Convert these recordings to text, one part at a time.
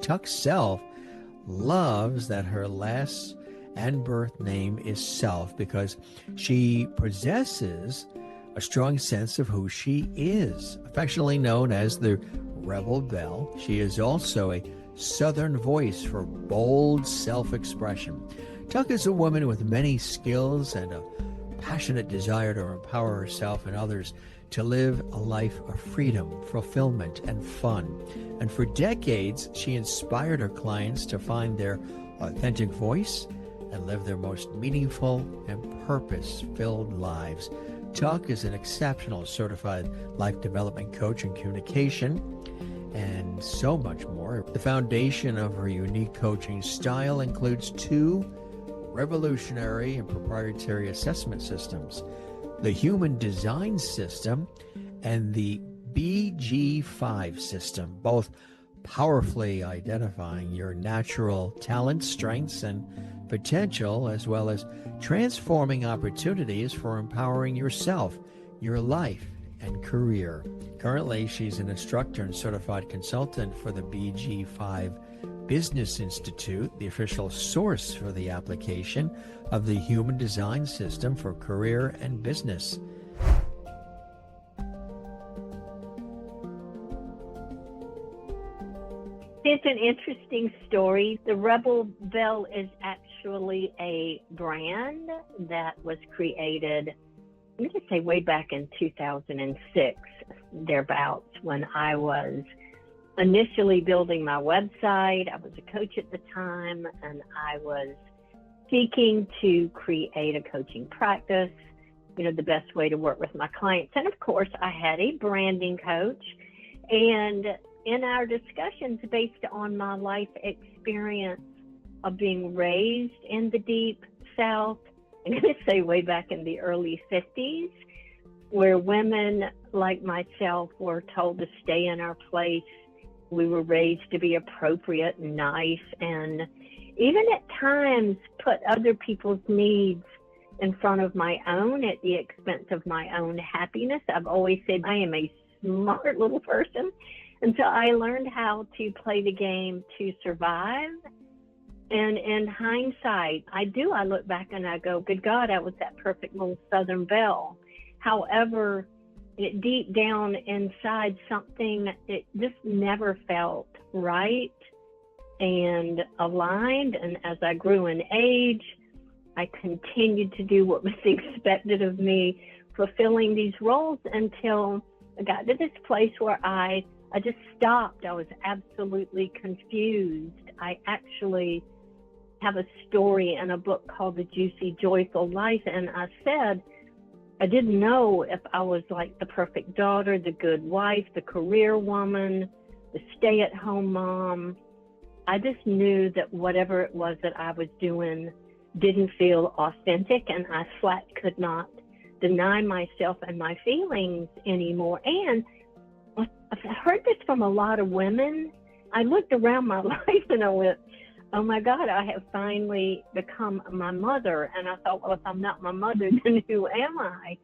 Tuck Self loves that her last and birth name is Self because she possesses a strong sense of who she is. Affectionately known as the Rebel Belle, she is also a Southern voice for bold self-expression. Tuck is a woman with many skills and a passionate desire to empower herself and others to live a life of freedom, fulfillment, and fun. And for decades, she inspired her clients to find their authentic voice and live their most meaningful and purpose-filled lives. Tuck is an exceptional certified life development coach in communication and so much more. The foundation of her unique coaching style includes two revolutionary and proprietary assessment systems, the Human Design System and the BG5 system, both powerfully identifying your natural talents, strengths, and potential, as well as transforming opportunities for empowering yourself, your life, and career. Currently, she's an instructor and certified consultant for the BG5 Business Institute, the official source for the application of the Human Design System for career and business. It's an interesting story. The Rebel Belle is actually a brand that was created, I'm going to say way back in 2006, thereabouts, when I was initially building my website. I was a coach at the time, and I was seeking to create a coaching practice, the best way to work with my clients. And of course, I had a branding coach. And in our discussions based on my life experience of being raised in the Deep South, I'm going to say way back in the early 50s, where women like myself were told to stay in our place. We were raised to be appropriate and nice, and even at times put other people's needs in front of my own at the expense of my own happiness. I've always said I am a smart little person, and so I learned how to play the game to survive. And in hindsight, I look back and I go, good God, I was that perfect little Southern belle. However, deep down inside, something, it just never felt right and aligned. And as I grew in age, I continued to do what was expected of me, fulfilling these roles until I got to this place where I just stopped. I was absolutely confused. I actually have a story in a book called The Juicy Joyful Life, and I said, I didn't know if I was like the perfect daughter, the good wife, the career woman, the stay-at-home mom. I just knew that whatever it was that I was doing didn't feel authentic, and I flat could not deny myself and my feelings anymore. And I've heard this from a lot of women. I looked around my life and I went, oh my God, I have finally become my mother. And I thought, well, if I'm not my mother, then who am I?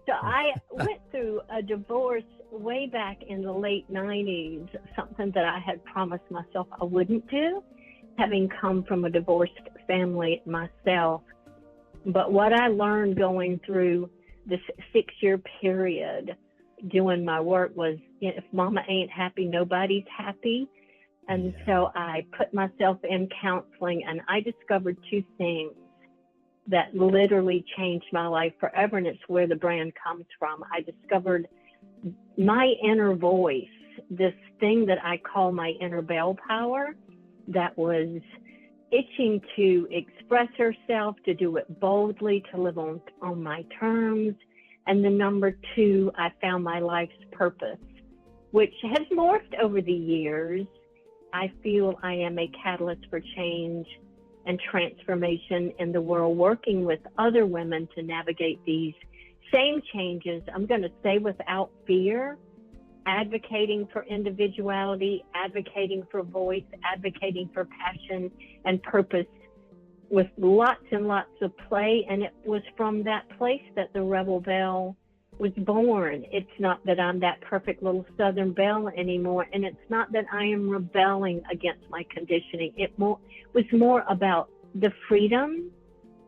So I went through a divorce way back in the late 90s, something that I had promised myself I wouldn't do, having come from a divorced family myself. But what I learned going through this 6-year period doing my work was, if mama ain't happy, nobody's happy. And so I put myself in counseling, and I discovered two things that literally changed my life forever, and it's where the brand comes from. I discovered my inner voice, this thing that I call my inner bell power, that was itching to express herself, to do it boldly, to live on my terms. And the number two, I found my life's purpose, which has morphed over the years. I feel I am a catalyst for change and transformation in the world, working with other women to navigate these same changes. I'm going to say without fear, advocating for individuality, advocating for voice, advocating for passion and purpose, with lots and lots of play. And it was from that place that the Rebel Belle was born. It's not that I'm that perfect little Southern belle anymore, and it's not that I am rebelling against my conditioning. It was more about the freedom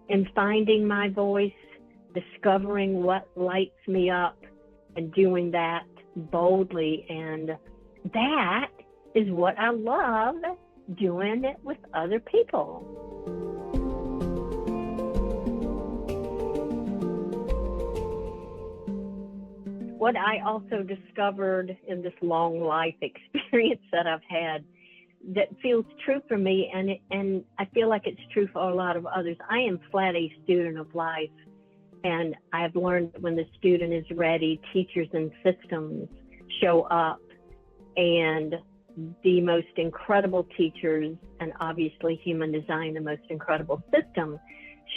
and finding my voice, discovering what lights me up, and doing that boldly. And that is what I love, doing it with other people. What I also discovered in this long life experience that I've had that feels true for me, and I feel like it's true for a lot of others. I am flat A student of life, and I've learned that when the student is ready, teachers and systems show up, and the most incredible teachers, and obviously human design, the most incredible system,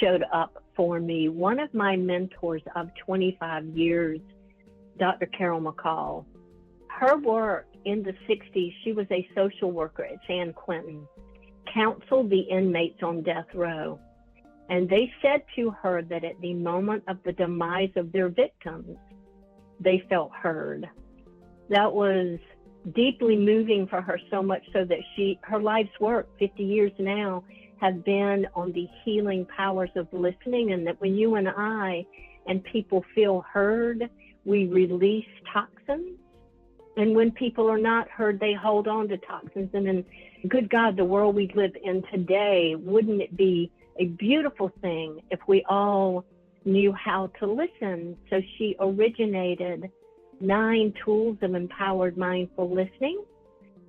showed up for me. One of my mentors of 25 years, Dr. Carol McCall, her work in the 60s, she was a social worker at San Quentin, counseled the inmates on death row. And they said to her that at the moment of the demise of their victims, they felt heard. That was deeply moving for her, so much so that her life's work, 50 years now, have been on the healing powers of listening, and that when you and I and people feel heard, we release toxins. And when people are not heard, they hold on to toxins. And then, good God, the world we live in today, wouldn't it be a beautiful thing if we all knew how to listen? So she originated 9 tools of empowered mindful listening,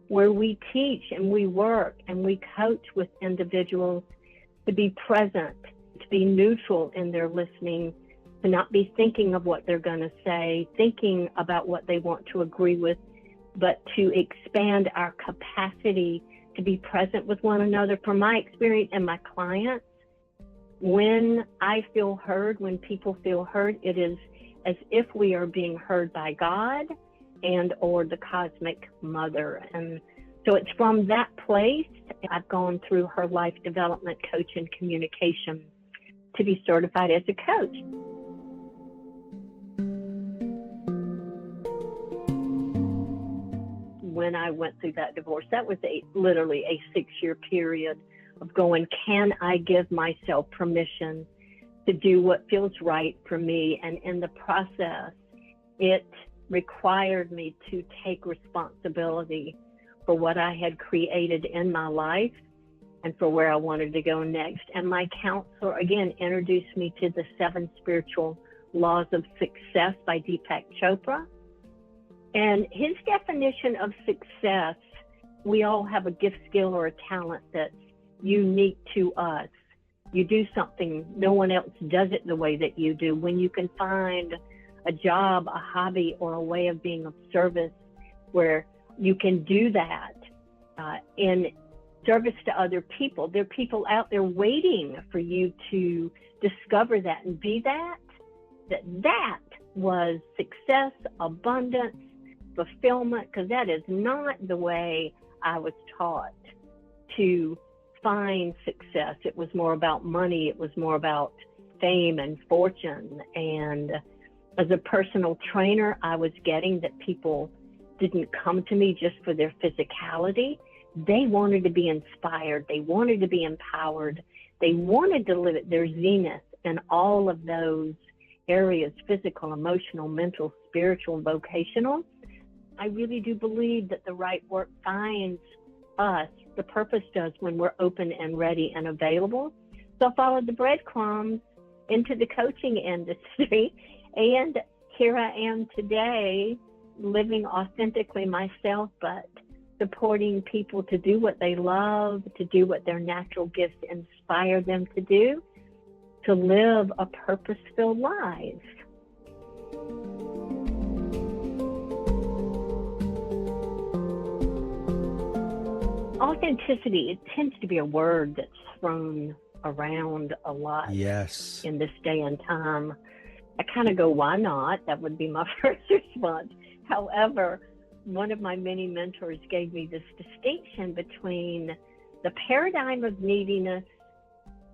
where we teach and we work and we coach with individuals to be present, to be neutral in their listening, to not be thinking of what they're going to say, thinking about what they want to agree with, but to expand our capacity to be present with one another. From my experience and my clients, when I feel heard, when people feel heard, it is as if we are being heard by God and or the cosmic mother. And so it's from that place I've gone through her life development coach and communication to be certified as a coach. When I went through that divorce, that was literally a 6-year period of going, can I give myself permission to do what feels right for me? And in the process, it required me to take responsibility for what I had created in my life and for where I wanted to go next. And my counselor, again, introduced me to the 7 spiritual laws of success by Deepak Chopra. And his definition of success, we all have a gift, skill, or a talent that's unique to us. You do something, no one else does it the way that you do. When you can find a job, a hobby, or a way of being of service where you can do that in service to other people. There are people out there waiting for you to discover that and be that was success, abundance, fulfillment, because that is not the way I was taught to find success. It was more about money. It was more about fame and fortune. And as a personal trainer, I was getting that people didn't come to me just for their physicality. They wanted to be inspired. They wanted to be empowered. They wanted to live at their zenith in all of those areas: physical, emotional, mental, spiritual, vocational. I really do believe that the right work finds us, the purpose does, when we're open and ready and available. So I followed the breadcrumbs into the coaching industry, and here I am today, living authentically myself, but supporting people to do what they love, to do what their natural gifts inspire them to do, to live a purpose-filled life. Authenticity, it tends to be a word that's thrown around a lot. Yes. In this day and time. I kind of go, why not? That would be my first response. However, one of my many mentors gave me this distinction between the paradigm of neediness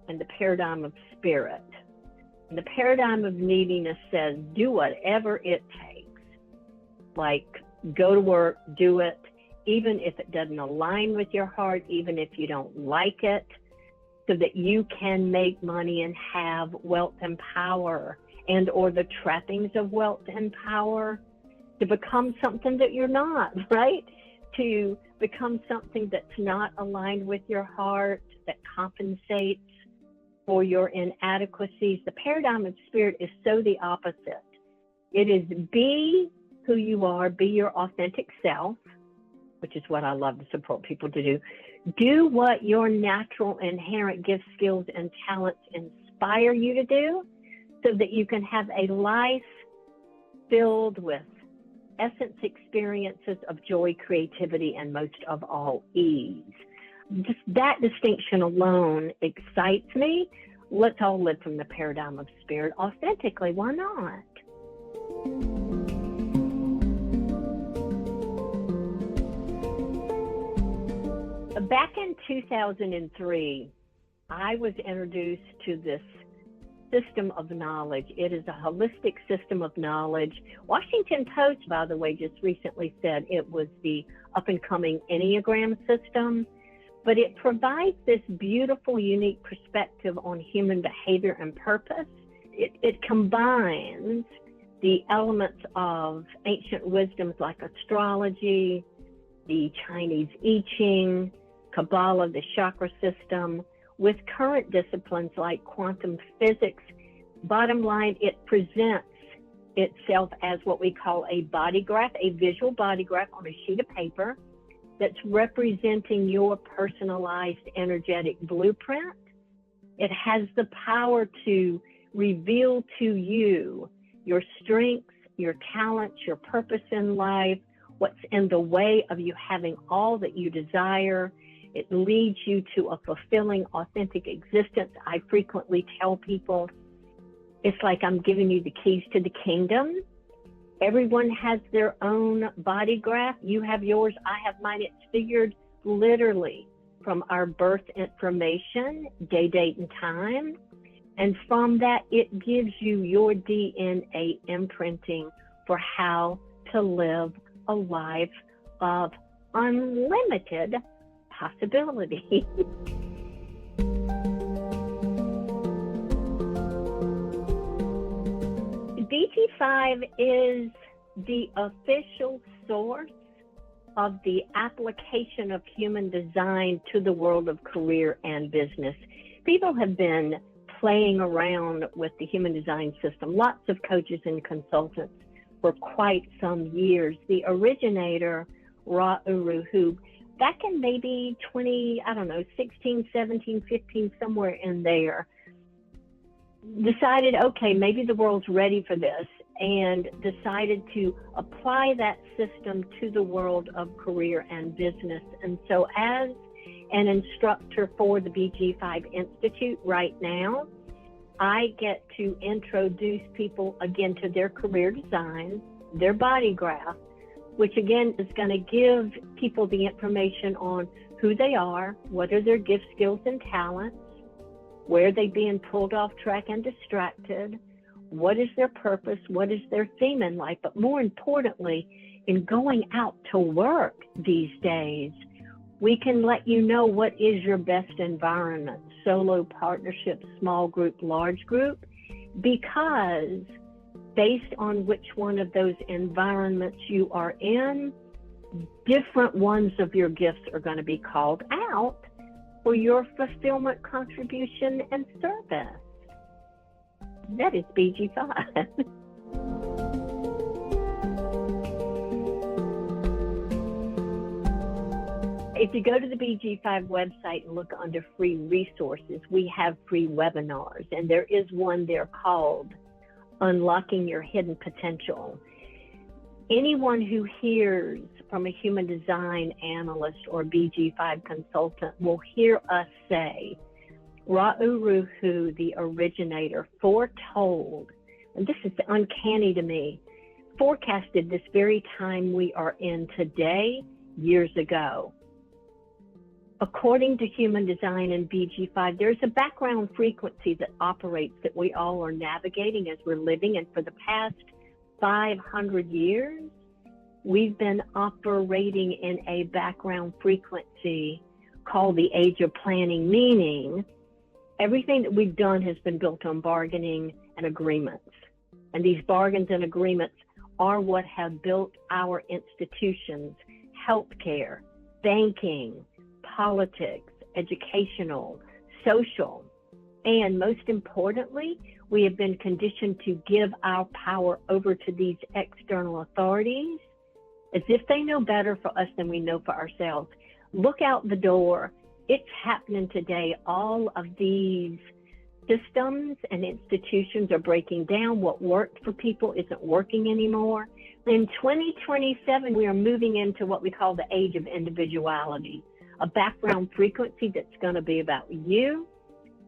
and the paradigm of spirit. The paradigm of neediness says do whatever it takes. Like, go to work, do it, even if it doesn't align with your heart, even if you don't like it, so that you can make money and have wealth and power, and or the trappings of wealth and power, to become something that you're not, right? To become something that's not aligned with your heart, that compensates for your inadequacies. The paradigm of spirit is so the opposite. It is be who you are, be your authentic self, which is what I love to support people to do. Do what your natural inherent gifts, skills, and talents inspire you to do, so that you can have a life filled with essence experiences of joy, creativity, and most of all, ease. Just that distinction alone excites me. Let's all live from the paradigm of spirit authentically. Why not? Back in 2003, I was introduced to this system of knowledge. It is a holistic system of knowledge. Washington Post, by the way, just recently said it was the up-and-coming Enneagram system, but it provides this beautiful, unique perspective on human behavior and purpose. It combines the elements of ancient wisdoms like astrology, the Chinese I Ching, Kabbalah, the chakra system, with current disciplines like quantum physics. Bottom line, it presents itself as what we call a body graph, a visual body graph on a sheet of paper that's representing your personalized energetic blueprint. It has the power to reveal to you your strengths, your talents, your purpose in life, what's in the way of you having all that you desire. It leads you to a fulfilling, authentic existence. I frequently tell people, it's like I'm giving you the keys to the kingdom. Everyone has their own body graph. You have yours, I have mine. It's figured literally from our birth information, day, date, and time. And from that, it gives you your DNA imprinting for how to live a life of unlimited possibility. BG5 is the official source of the application of human design to the world of career and business. People have been playing around with the human design system, lots of coaches and consultants, for quite some years. The originator, Ra Uru, who back in maybe 16, 17, 15, somewhere in there, decided, okay, maybe the world's ready for this, and decided to apply that system to the world of career and business. And so as an instructor for the BG5 Institute right now, I get to introduce people again to their career design, their body graph, which again is going to give people the information on who they are, what are their gifts, skills, and talents, where are they being pulled off track and distracted, what is their purpose, what is their theme in life, but more importantly, in going out to work these days, we can let you know what is your best environment, solo, partnership, small group, large group, because based on which one of those environments you are in, different ones of your gifts are going to be called out for your fulfillment, contribution, and service. That is BG5. If you go to the BG5 website and look under free resources, we have free webinars, and there is one there called Unlocking Your Hidden Potential. Anyone who hears from a human design analyst or BG5 consultant will hear us say, Ra Uru, the originator, foretold, and this is uncanny to me, forecasted this very time we are in today years ago. According to human design and BG5, there's a background frequency that operates that we all are navigating as we're living. And for the past 500 years, we've been operating in a background frequency called the age of planning, meaning everything that we've done has been built on bargaining and agreements. And these bargains and agreements are what have built our institutions, healthcare, banking, politics, educational, social, and most importantly, we have been conditioned to give our power over to these external authorities as if they know better for us than we know for ourselves. Look out the door. It's happening today. All of these systems and institutions are breaking down. What worked for people isn't working anymore. In 2027, we are moving into what we call the age of individuality, a background frequency that's going to be about you,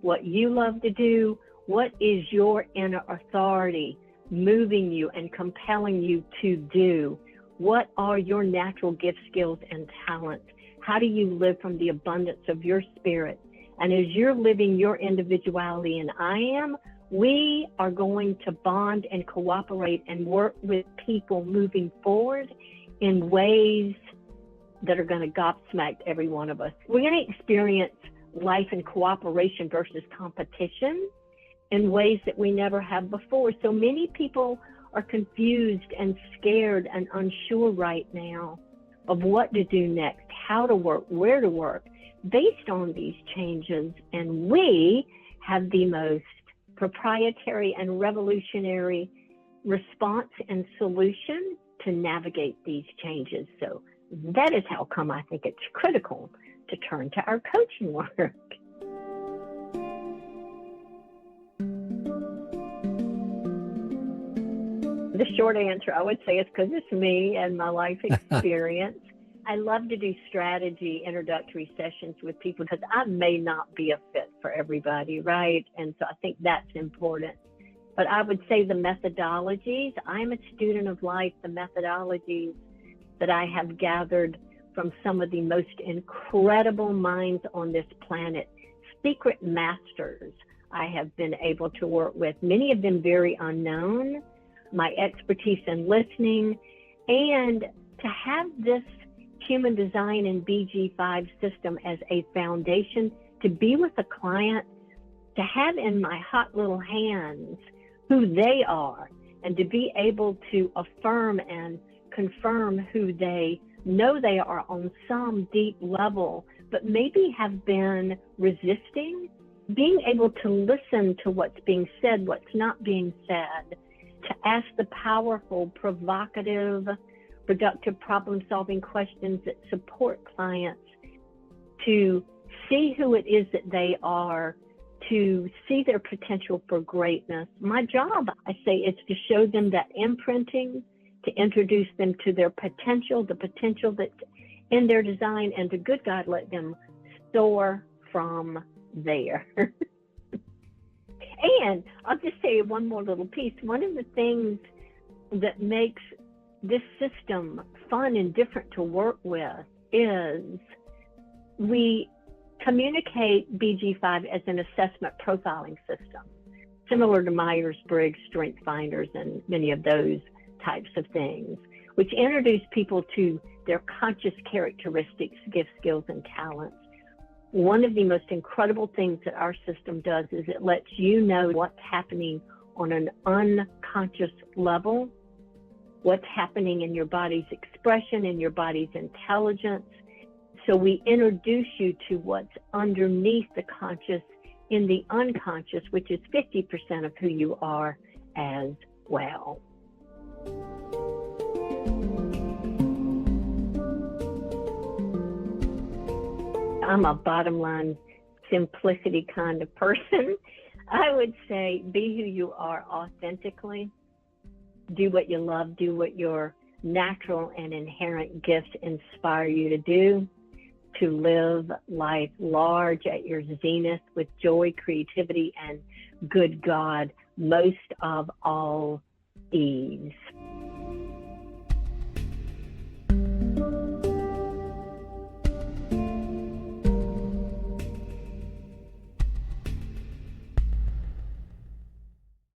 what you love to do, what is your inner authority moving you and compelling you to do, what are your natural gifts, skills, and talents, how do you live from the abundance of your spirit. And as you're living your individuality and I am, we are going to bond and cooperate and work with people moving forward in ways that are going to gobsmack every one of us. We're going to experience life in cooperation versus competition in ways that we never have before. So many people are confused and scared and unsure right now of what to do next, how to work, where to work, based on these changes. And we have the most proprietary and revolutionary response and solution to navigate these changes. So that is how come I think it's critical to turn to our coaching work. The short answer, I would say, is because it's me and my life experience. I love to do strategy introductory sessions with people because I may not be a fit for everybody, right? And so I think that's important. But I would say the methodologies, I'm a student of life, the methodologies that I have gathered from some of the most incredible minds on this planet, secret masters I have been able to work with, many of them very unknown, my expertise in listening, and to have this human design and BG5 system as a foundation, to be with a client, to have in my hot little hands who they are, and to be able to affirm and confirm who they know they are on some deep level, but maybe have been resisting, being able to listen to what's being said, what's not being said, to ask the powerful, provocative, productive problem-solving questions that support clients to see who it is that they are, to see their potential for greatness. My job, I say, is to show them that imprinting, to introduce them to their potential, the potential that's in their design, and to good God, let them soar from there. And I'll just say one more little piece. One of the things that makes this system fun and different to work with is we communicate BG5 as an assessment profiling system, similar to Myers-Briggs, Strength Finders, and many of those types of things, which introduce people to their conscious characteristics, gifts, skills, and talents. One of the most incredible things that our system does is it lets you know what's happening on an unconscious level, what's happening in your body's expression, in your body's intelligence. So we introduce you to what's underneath the conscious in the unconscious, which is 50% of who you are as well. I'm a bottom line simplicity kind of person. I would say be who you are authentically. Do what you love, do what your natural and inherent gifts inspire you to do, to live life large at your zenith with joy, creativity, and good God, most of all, ease.